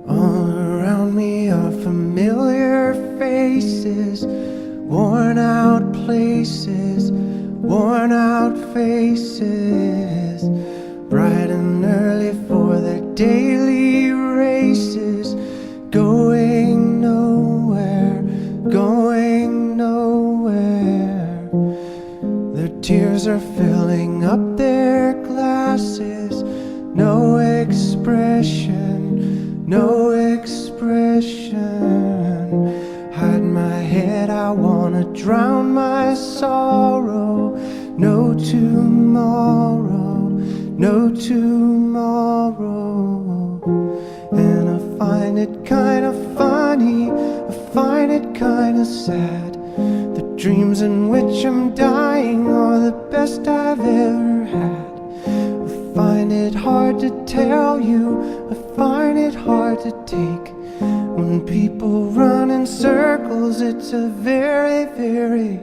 All around me are familiar faces, worn out places, worn out faces, bright and early for their daily races, going nowhere, going nowhere. Their tears are filling up their glasses, no expression, no expression. Hide my head, I wanna drown my sorrow. No tomorrow, no tomorrow. And I find it kinda funny, I find it kinda sad. The dreams in which I'm dying are the best I've ever had. I find it hard to tell you, I find it hard to take. When people run in circles, it's a very, very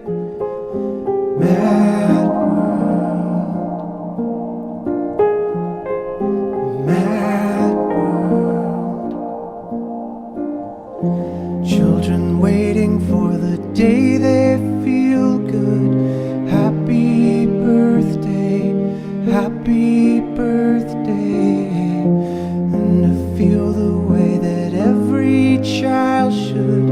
mad world. Mad world. Children waiting for the day they feel good. Happy birthday, happy birthday. And to feel the way that every child should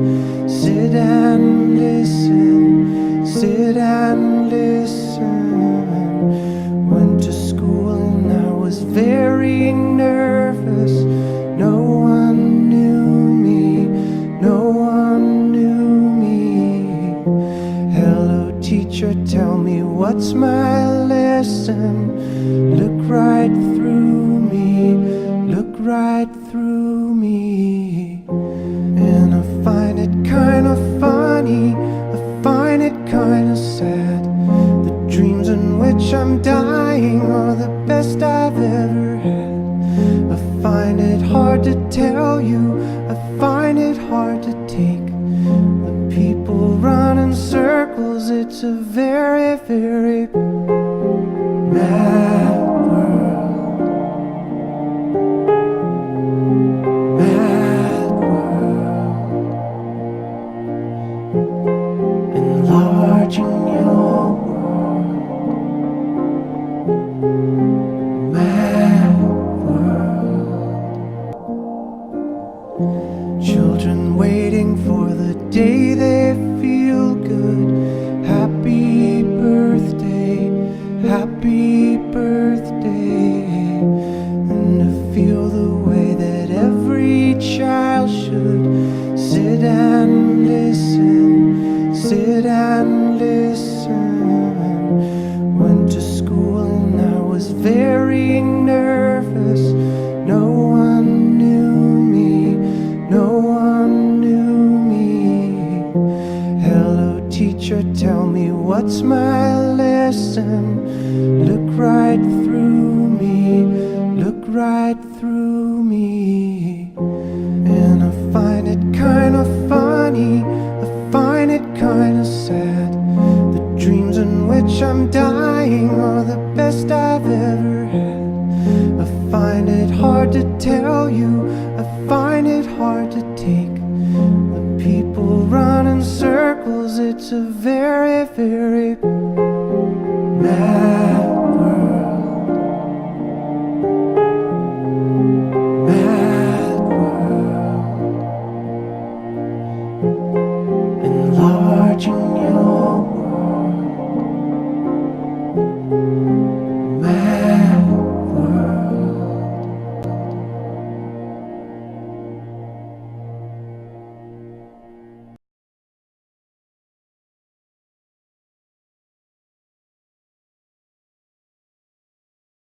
sit and listen, sit and listen. Went to school and I was very nervous. No one knew me, no one knew me. Hello teacher, tell me what's my lesson. Look right through me, look right through me. And I find it kinda funny, I find it kinda sad. The dreams in which I'm dying are the best I've ever had. I find it hard to tell you, I find it hard to take. When people run in circles, it's a very, very mad world. Mad world. Enlarging your world. Mad world. Children waiting for the day they feel good. Happy birthday, happy birthday. And to feel the way that every child should sit and listen, sit and listen. Went to school and I was very nervous. No one knew me, no one knew me. Hello teacher, tell me what's my lesson. Look right through me, look right through me. And I find it kinda funny, I find it kinda sad. The dreams in which I'm dying are the best I've ever had. I find it hard to tell you, I find it hard to take. When people run in circles, it's a very, very